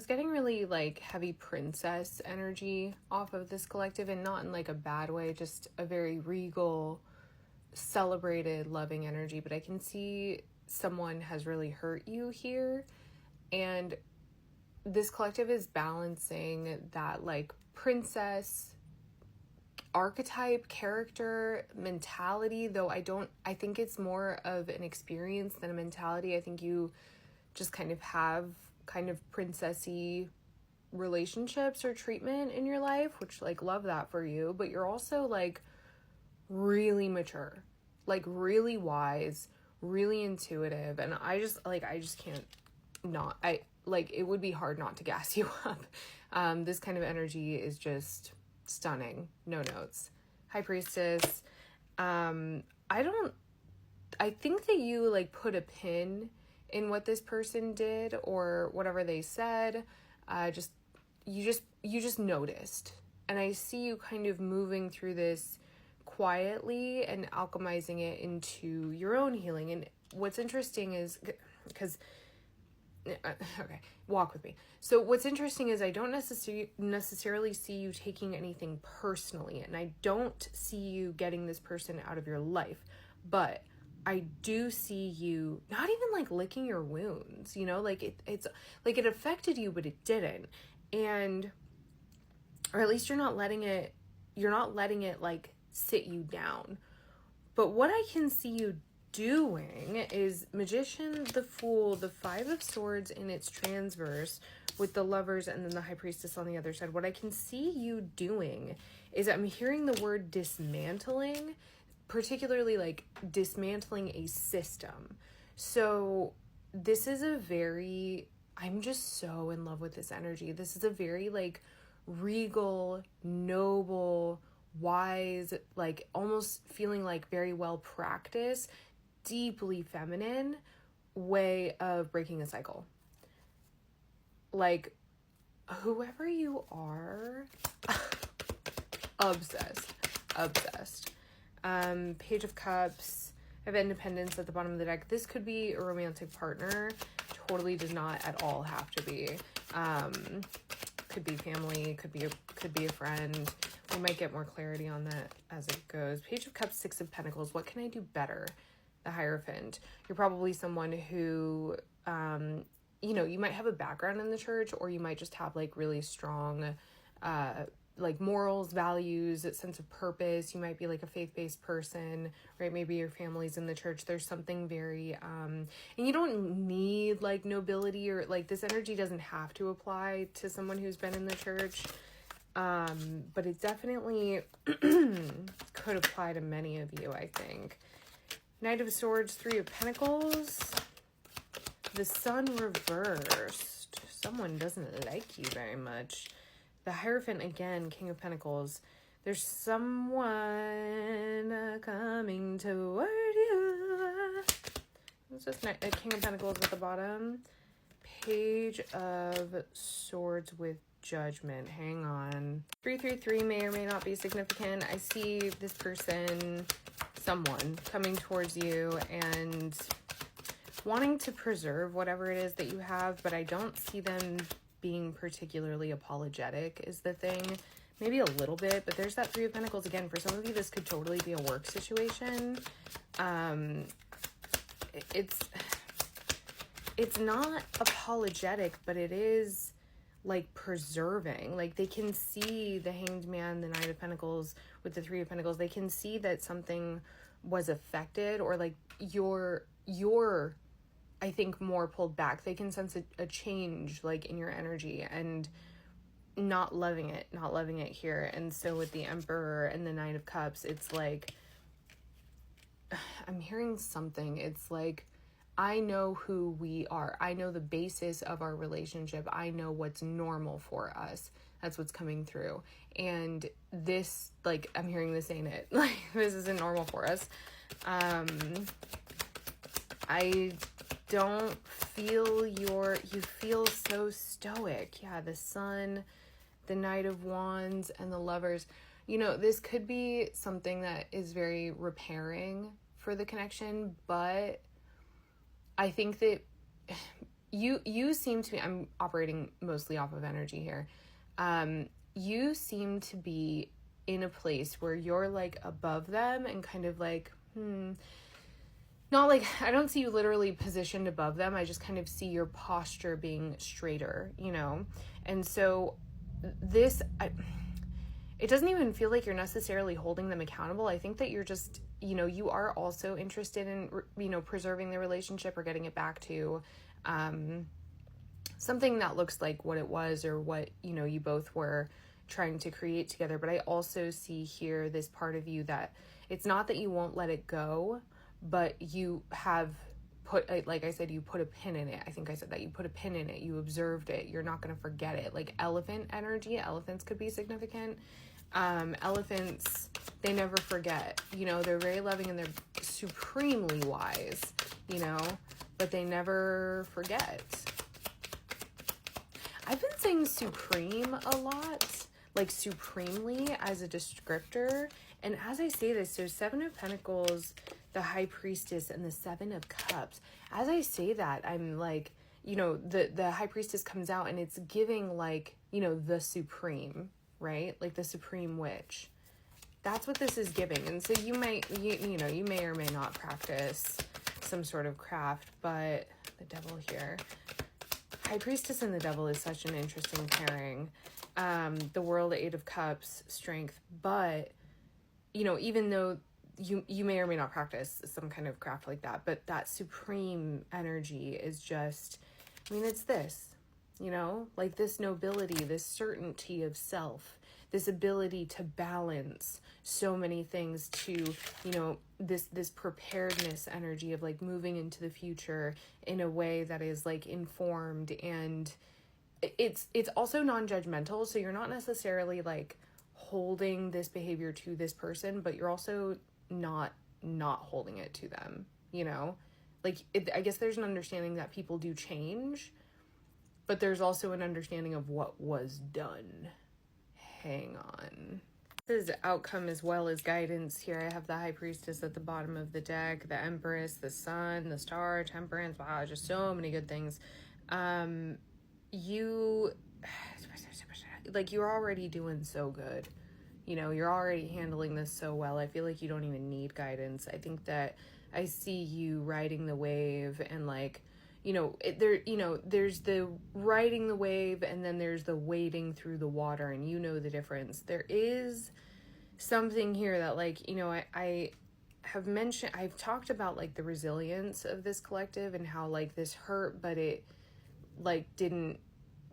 was getting really like heavy princess energy off of this collective, and not in like a bad way, just a very regal, celebrated, loving energy. But I can see someone has really hurt you here, and this collective is balancing that like princess archetype, character, mentality, though I think it's more of an experience than a mentality. I think you just kind of have kind of princessy relationships or treatment in your life, which like love that for you, but you're also like really mature, like really wise, really intuitive, and I just can't not, I like, it would be hard not to gas you up. This kind of energy is just stunning. No notes. High Priestess. I think that you like put a pin in what this person did or whatever they said. You just noticed. And I see you kind of moving through this quietly and alchemizing it into your own healing. And what's interesting is, because okay, walk with me. So what's interesting is I don't necessarily see you taking anything personally, and I don't see you getting this person out of your life, but I do see you not even like licking your wounds, you know, like it's like it affected you, but it didn't. And, or at least you're not letting it like sit you down. But what I can see you doing is Magician, the Fool, the Five of Swords in its transverse with the Lovers and then the High Priestess on the other side. What I can see you doing is I'm hearing the word dismantling, particularly like dismantling a system. So this is I'm just so in love with this energy. This is a very like regal, noble, wise, like almost feeling like very well practiced, deeply feminine way of breaking a cycle. Like, whoever you are, obsessed. Page of Cups, I have Independence at the bottom of the deck. This could be a romantic partner. Totally does not at all have to be. Could be family, could be a friend. We might get more clarity on that as it goes. Page of Cups, Six of Pentacles. What can I do better? The Hierophant. You're probably someone who, you might have a background in the church, or you might just have like really strong, like morals, values, a sense of purpose. You might be like a faith-based person, right? Maybe your family's in the church. There's something very, and you don't need like nobility, or like this energy doesn't have to apply to someone who's been in the church. But it definitely could apply to many of you, I think. Knight of Swords, Three of Pentacles, the Sun reversed. Someone doesn't like you very much. The Hierophant again, King of Pentacles. There's someone coming toward you. It's just a King of Pentacles at the bottom. Page of Swords with Judgment. Hang on. 333 may or may not be significant. I see this person, someone, coming towards you and wanting to preserve whatever it is that you have, but I don't see them being particularly apologetic is the thing. Maybe a little bit, but there's that Three of Pentacles again. For some of you, this could totally be a work situation. It's not apologetic, but it is like preserving. Like they can see the Hanged Man, the Knight of Pentacles with the Three of Pentacles. They can see that something was affected, or like you're I think more pulled back. They can sense a change like in your energy and not loving it here. And so with the Emperor and the Nine of Cups, it's like, I'm hearing something. It's like, I know who we are. I know the basis of our relationship. I know what's normal for us. That's what's coming through. And this, like, I'm hearing this ain't it. Like, this isn't normal for us. I don't feel you feel so stoic. Yeah, the Sun, the Knight of Wands, and the Lovers. You know, this could be something that is very repairing for the connection, but I think that you seem to be, I'm operating mostly off of energy here. You seem to be in a place where you're like above them and kind of like, not like, I don't see you literally positioned above them. I just kind of see your posture being straighter, you know? And so it doesn't even feel like you're necessarily holding them accountable. I think that you're just, you know, you are also interested in, you know, preserving the relationship or getting it back to something that looks like what it was or what, you know, you both were trying to create together. But I also see here this part of you that it's not that you won't let it go, but you have put, like I said, you put a pin in it. I think I said that you put a pin in it. You observed it. You're not going to forget it. Like elephant energy, elephants could be significant. Elephants, they never forget, you know, they're very loving and they're supremely wise, you know, but they never forget. I've been saying supreme a lot, like supremely as a descriptor. And as I say this, so Seven of Pentacles, the High Priestess, and the Seven of Cups. As I say that, I'm like, you know, the High Priestess comes out and it's giving like, you know, the supreme, right? Like the supreme witch. That's what this is giving. And so you might, you know, you may or may not practice some sort of craft, but the Devil here. High Priestess and the Devil is such an interesting pairing. The World, Eight of Cups, Strength, but, you know, even though you may or may not practice some kind of craft like that, but that supreme energy is just, I mean, it's this, you know, like this nobility, this certainty of self, this ability to balance so many things to, you know, this preparedness energy of like moving into the future in a way that is like informed, and it's also non-judgmental. So you're not necessarily like holding this behavior to this person, but you're also not holding it to them, you know, like I guess there's an understanding that people do change, but there's also an understanding of what was done. Hang on. This is outcome as well as guidance. Here I have the High Priestess at the bottom of the deck, the Empress, the Sun, the Star, Temperance. Wow, just so many good things. You, like, you're already doing so good. You know, you're already handling this so well. I feel like you don't even need guidance. I think that I see you riding the wave and like, you know, there's the riding the wave and then there's the wading through the water, and you know the difference. There is something here that like, you know, I have mentioned, I've talked about like the resilience of this collective and how like this hurt, but it like didn't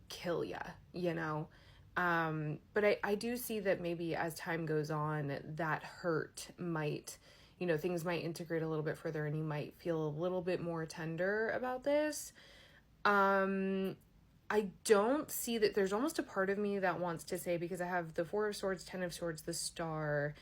kill ya, you know? But I do see that maybe as time goes on, that hurt might, you know, things might integrate a little bit further and you might feel a little bit more tender about this. I don't see that. There's almost a part of me that wants to say, because I have the Four of Swords, Ten of Swords, the Star.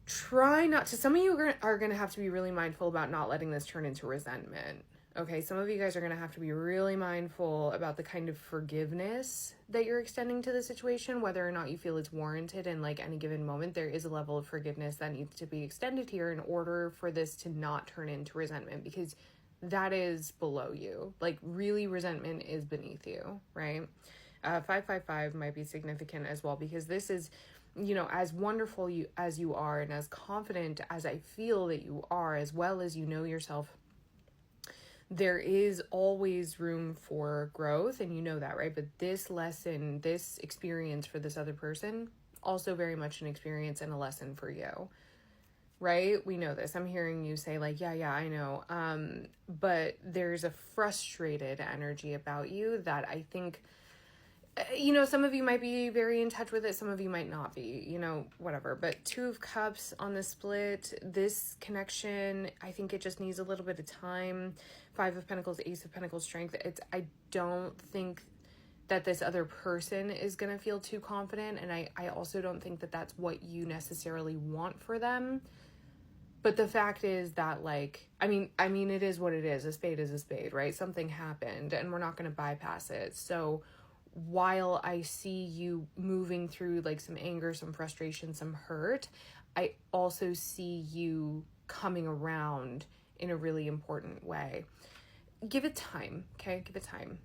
Try not to, some of you are going to have to be really mindful about not letting this turn into resentment. Okay, some of you guys are going to have to be really mindful about the kind of forgiveness that you're extending to the situation, whether or not you feel it's warranted in like any given moment. There is a level of forgiveness that needs to be extended here in order for this to not turn into resentment, because that is below you. Like really, resentment is beneath you, right? 555 might be significant as well, because this is, you know, as wonderful as you are and as confident as I feel that you are, as well as you know yourself, there is always room for growth, and you know that, right? But this lesson, this experience for this other person, also very much an experience and a lesson for you, right? We know this. I'm hearing you say like, yeah, I know. But there's a frustrated energy about you that I think, you know, some of you might be very in touch with it. Some of you might not be, you know, whatever. But Two of Cups on the split, this connection, I think it just needs a little bit of time. Five of Pentacles, Ace of Pentacles, Strength. I don't think that this other person is going to feel too confident. And I also don't think that that's what you necessarily want for them. But the fact is that, like, I mean, it is what it is. A spade is a spade, right? Something happened and we're not going to bypass it. So while I see you moving through like some anger, some frustration, some hurt, I also see you coming around in a really important way. give it time, okay? Give it time.